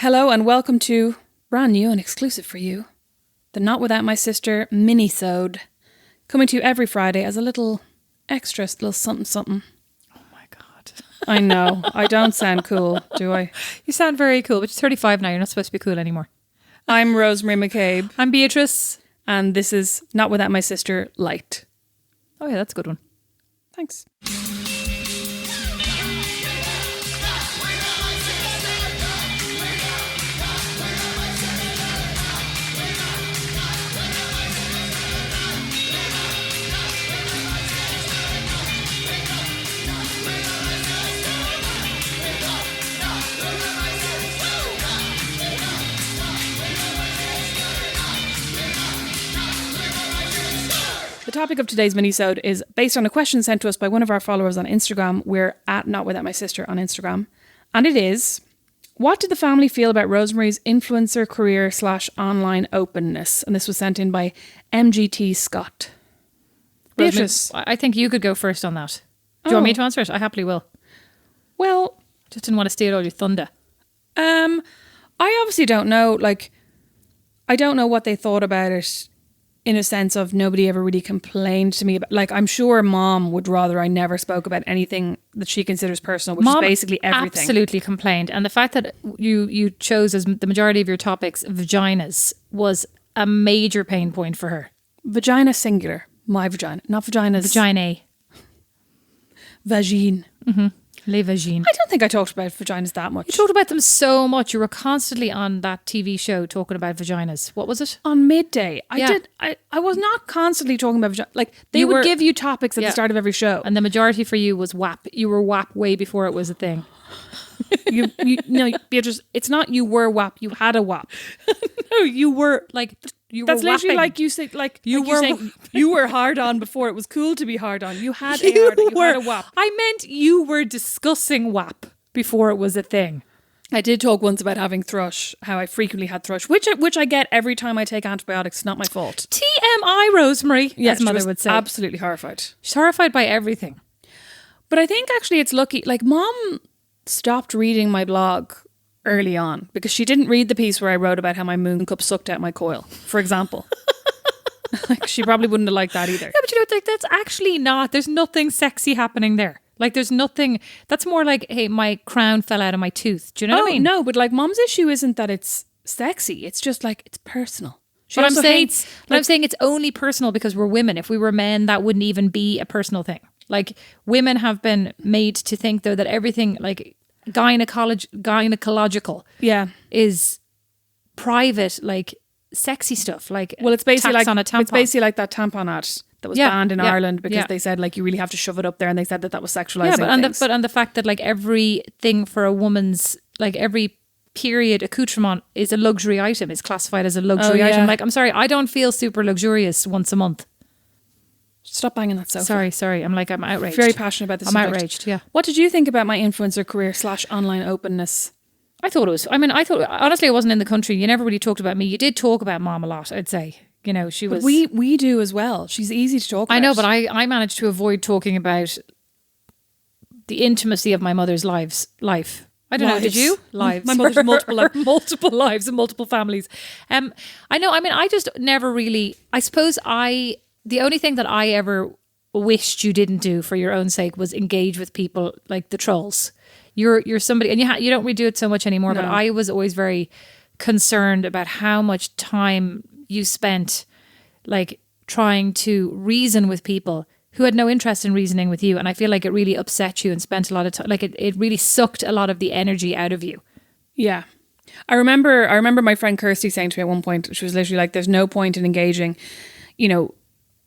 Hello and welcome to, brand new and exclusive for you, the Not Without My Sister Minisode, coming to you every Friday as a little extra, little something something. Oh my God. I know, I don't sound cool, do I? You sound very cool, but you're 35 now, you're not supposed to be cool anymore. I'm Rosemary Cabe. I'm Beatrice. And this is Not Without My Sister Light. Oh yeah, that's a good one. Thanks. The topic of today's minisode is based on a question sent to us by one of our followers on Instagram. We're at Not Without My Sister on Instagram. And it is, what did the family feel about Rosemary's influencer career / online openness? And this was sent in by MGT Scott. Beatrice. I think you could go first on that. Do you want me to answer it? I happily will. Well, just didn't want to steal all your thunder. I obviously don't know. I don't know what they thought about it. In a sense of nobody ever really complained to me about, I'm sure Mom would rather I never spoke about anything that she considers personal, which Mom is basically everything. Absolutely complained. And the fact that you chose as the majority of your topics vaginas was a major pain point for her. Vagina singular. My vagina. Not vaginas. Vagina. Vagine. Mm-hmm. Les vagines. I don't think I talked about vaginas that much. You talked about them so much. You were constantly on that TV show talking about vaginas. What was it? On Midday. I was not constantly talking about vaginas. They would give you topics at the start of every show. And the majority for you was WAP. You were WAP way before it was a thing. No, Beatrice, it's not you were WAP. You had a WAP. No, you were That's literally whapping. Like you say, you were hard on before it was cool to be hard on. You had a WAP. I meant you were discussing WAP before it was a thing. I did talk once about having thrush, how I frequently had thrush, which I get every time I take antibiotics. It's not my fault. TMI, Rosemary, yes, as Mother would say. Absolutely horrified. She's horrified by everything. But I think actually it's lucky. Mom stopped reading my blog early on because she didn't read the piece where I wrote about how my moon cup sucked out my coil, for example. She probably wouldn't have liked that either. Yeah, but that's actually not. There's nothing sexy happening there. There's nothing. That's more like, hey, my crown fell out of my tooth. Do you know what I mean? No, but Mom's issue isn't that it's sexy. It's just it's personal. But I'm saying it's only personal because we're women. If we were men, that wouldn't even be a personal thing. Women have been made to think though that everything gynecological is private, sexy stuff. Well, it's basically on a tampon. It's basically like that tampon ad that was banned in Ireland because they said you really have to shove it up there, and they said that was sexualizing things. But the fact that everything for a woman's every period accoutrement is a luxury item, is classified as a luxury item. I'm sorry, I don't feel super luxurious once a month. Stop banging that sofa. Sorry. I'm outraged. Very passionate about this. I'm outraged, yeah. What did you think about my influencer career / online openness? I thought honestly, I wasn't in the country. You never really talked about me. You did talk about Mom a lot, I'd say. She was... We do as well. She's easy to talk about. I know, but I managed to avoid talking about the intimacy of my mother's life. I don't know, did you? Lives. My mother's multiple lives and multiple families. I know, I just never really... I suppose the only thing that I ever wished you didn't do for your own sake was engage with people like the trolls. You're somebody, and you don't really do it so much anymore, but I was always very concerned about how much time you spent trying to reason with people who had no interest in reasoning with you. And I feel like it really upset you and spent a lot of time, it really sucked a lot of the energy out of you. Yeah. I remember my friend Kirsty saying to me at one point, she was literally there's no point in engaging,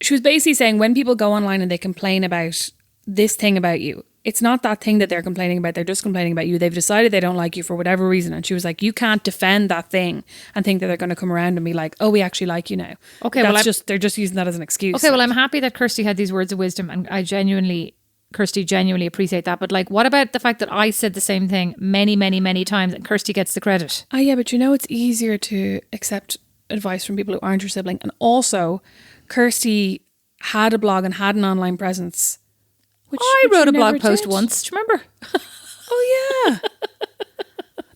she was basically saying when people go online and they complain about this thing about you, it's not that thing that they're complaining about. They're just complaining about you. They've decided they don't like you for whatever reason. And she was like, you can't defend that thing and think that they're going to come around and be like, oh, we actually like you now. Okay, they're just using that as an excuse. Okay, well, I'm happy that Kirsty had these words of wisdom, and Kirsty genuinely appreciate that. But what about the fact that I said the same thing many, many, many times and Kirsty gets the credit? Oh, yeah, but it's easier to accept advice from people who aren't your sibling. And also, Kirsty had a blog and had an online presence. I wrote a blog post once. Do you remember? Oh, yeah.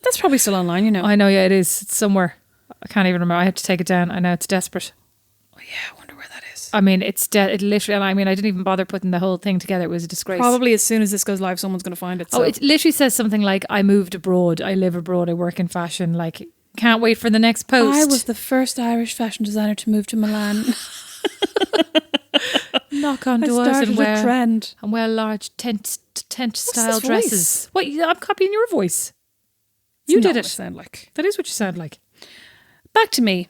That's probably still online, you know. I know, yeah, it is. It's somewhere. I can't even remember. I have to take it down. I know, it's desperate. Oh, yeah, I wonder where that is. I mean, it literally, and I mean, I didn't even bother putting the whole thing together. It was a disgrace. Probably as soon as this goes live, someone's going to find it. Oh, it literally says something like, I moved abroad, I live abroad, I work in fashion. Like, can't wait for the next post. I was the first Irish fashion designer to move to Milan. Knock on I doors started and a trend. wear large tent style this dresses. voice? What? I'm copying your voice. It's You not did what it. I sound like. That is what you sound like. Back to me.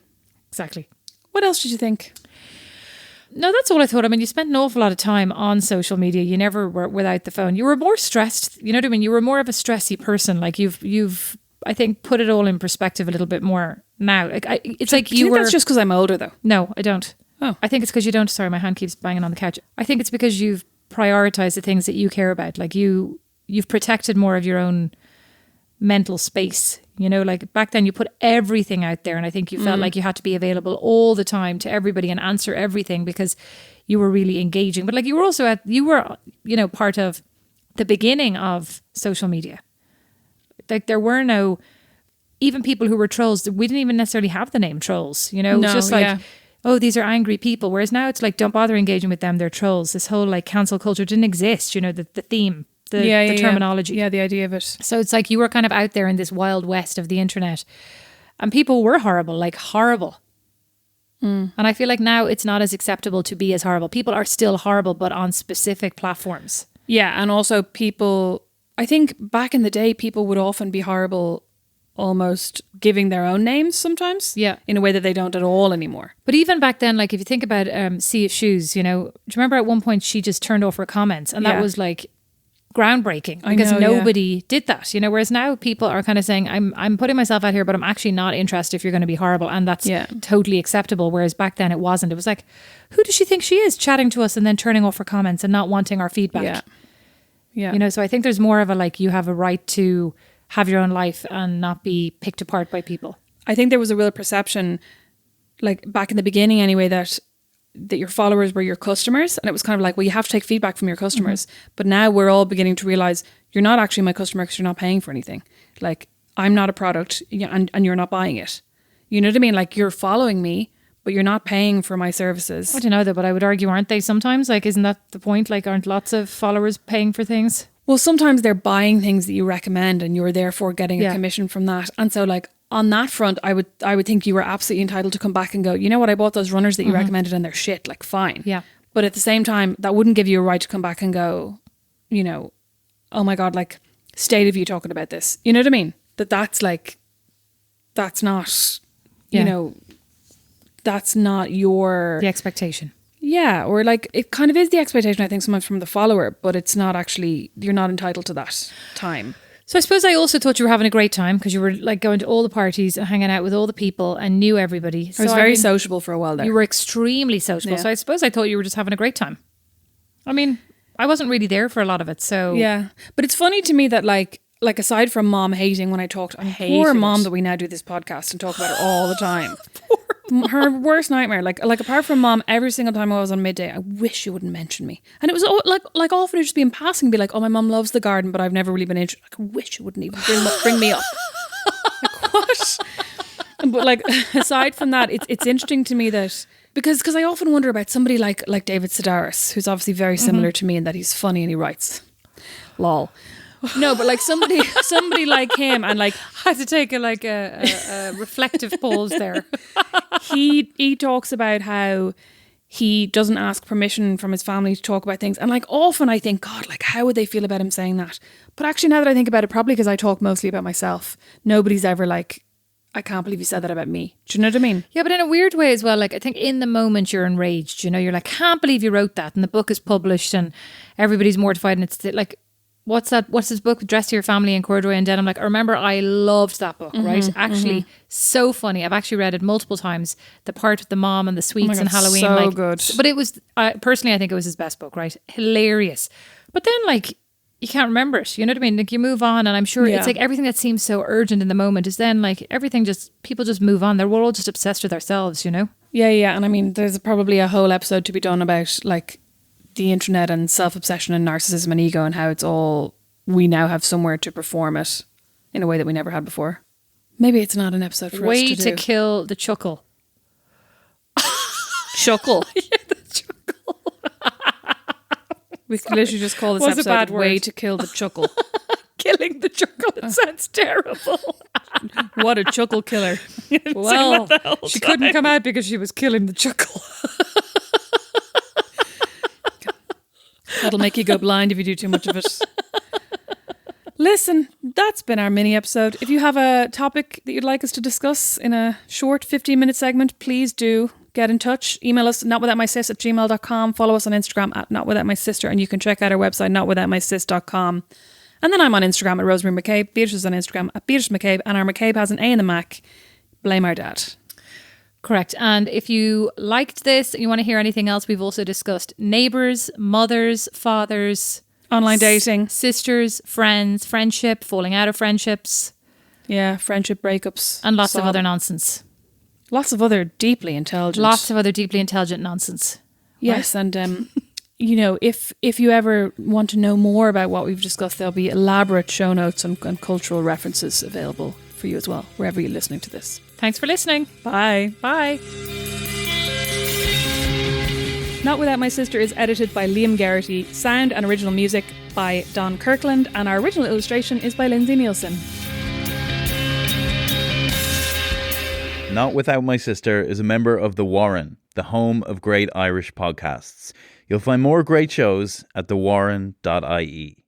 Exactly. What else did you think? No, that's all I thought. I mean, you spent an awful lot of time on social media. You never were without the phone. You were more stressed. You know what I mean? You were more of a stressy person. Like you've I think put it all in perspective a little bit more now. Like it's like Do you you think were. that's just because I'm older, though? No, I don't. Oh. I think it's because you don't. Sorry, my hand keeps banging on the couch. I think it's because you've prioritized the things that you care about. Like you've protected more of your own mental space. You know, like back then you put everything out there, and I think you felt like you had to be available all the time to everybody and answer everything because you were really engaging. But like you were also part of the beginning of social media. Like there were no, even people who were trolls, we didn't even necessarily have the name trolls, you know, it was just like, oh, these are angry people. Whereas now it's like, don't bother engaging with them, they're trolls. This whole like cancel culture didn't exist, you know, the theme, the terminology. Yeah, the idea of it. So it's like you were kind of out there in this wild west of the internet and people were horrible, like horrible. And I feel like now it's not as acceptable to be as horrible. People are still horrible, but on specific platforms. Yeah, and also people, I think back in the day, people would often be horrible almost giving their own names sometimes. Yeah. In a way that they don't at all anymore. But even back then, like if you think about Sea of Shoes, you know, do you remember at one point she just turned off her comments and that was like groundbreaking because nobody did that, you know, whereas now people are kind of saying I'm putting myself out here but I'm actually not interested if you're going to be horrible, and that's totally acceptable, whereas back then it wasn't. It was like, who does she think she is, chatting to us and then turning off her comments and not wanting our feedback? You know, so I think there's more of a like you have a right to have your own life and not be picked apart by people. I think there was a real perception, like back in the beginning anyway, that your followers were your customers, and it was kind of like, well, you have to take feedback from your customers. But now we're all beginning to realize you're not actually my customer because you're not paying for anything. Like I'm not a product and you're not buying it. You know what I mean? Like you're following me, but you're not paying for my services. I don't know though, but I would argue, aren't they sometimes? Like, isn't that the point? Like, aren't lots of followers paying for things? Well, sometimes they're buying things that you recommend and you're therefore getting a commission from that. And so like on that front, I would think you were absolutely entitled to come back and go, you know what, I bought those runners that you recommended and they're shit, like fine. Yeah. But at the same time, that wouldn't give you a right to come back and go, you know, oh my God, like state of you talking about this. You know what I mean? That's like, that's not, you know, that's not your... The expectation. Yeah, or like it kind of is the expectation, I think, sometimes from the follower, but it's not actually, you're not entitled to that time. So I suppose I also thought you were having a great time because you were like going to all the parties and hanging out with all the people and knew everybody. I was very sociable for a while there. You were extremely sociable. Yeah. So I suppose I thought you were just having a great time. I mean, I wasn't really there for a lot of it, so... Yeah, but it's funny to me that like aside from mom hating when I talked, poor mom that we now do this podcast and talk about her all the time. Her worst nightmare, like apart from mom, every single time I was on midday, I wish you wouldn't mention me. And it was like often it'd just be in passing, be like, oh, my mom loves the garden, but I've never really been interested. Like, I wish you wouldn't even bring me up. Like, what? But like aside from that, it's interesting to me that because I often wonder about somebody like David Sedaris, who's obviously very similar to me in that he's funny and he writes, lol. No, but like somebody like him, and like I had to take a reflective pause there. He talks about how he doesn't ask permission from his family to talk about things, and like often I think, God, like how would they feel about him saying that? But actually, now that I think about it, probably because I talk mostly about myself. Nobody's ever like, I can't believe you said that about me. Do you know what I mean? Yeah, but in a weird way as well. Like I think in the moment you're enraged. You know, you're like, can't believe you wrote that, and the book is published, and everybody's mortified, and it's like. What's his book, Dress to Your Family in Corduroy and Denim? Like, I remember I loved that book, right? Actually, so funny. I've actually read it multiple times. The part with the mom and the sweets and Halloween. So like, good. But it was, personally, I think it was his best book, right? Hilarious. But then, like, you can't remember it. You know what I mean? Like, you move on, and I'm sure it's like everything that seems so urgent in the moment is then, like, everything people just move on. We're all just obsessed with ourselves, you know? Yeah. And I mean, there's probably a whole episode to be done about, like, the internet and self-obsession and narcissism and ego and how it's all, we now have somewhere to perform it, in a way that we never had before. Maybe it's not an episode for Way us to do. kill the chuckle. Chuckle. Yeah, the chuckle. We could literally just call this Was a episode bad Way word. to Kill the Chuckle. Killing the chuckle. It sounds terrible. What a chuckle killer. Well, she couldn't come out because she was killing the chuckle. That'll make you go blind if you do too much of it. Listen, that's been our mini episode. If you have a topic that you'd like us to discuss in a short 15-minute segment, please do get in touch. Email us notwithoutmysis@gmail.com. Follow us on Instagram at notwithoutmysister, and you can check out our website notwithoutmysis.com. And then I'm on Instagram at Rosemary McCabe. Beatrice is on Instagram at Beatrice McCabe, and our McCabe has an A in the Mac. Blame our dad. Correct. And if you liked this and you want to hear anything else, we've also discussed neighbours, mothers, fathers, Online dating. sisters, friends, friendship, falling out of friendships, Yeah, friendship breakups. and lots of Sob. other nonsense. Lots of other deeply intelligent. Lots of other deeply intelligent nonsense. Yes, and you know, if you ever want to know more about what we've discussed, there'll be elaborate show notes and cultural references available for you as well, wherever you're listening to this. Thanks for listening. Bye. Bye. Not Without My Sister is edited by Liam Garrity, sound and original music by Don Kirkland, and our original illustration is by Lindsay Nielsen. Not Without My Sister is a member of The Warren, the home of great Irish podcasts. You'll find more great shows at thewarren.ie.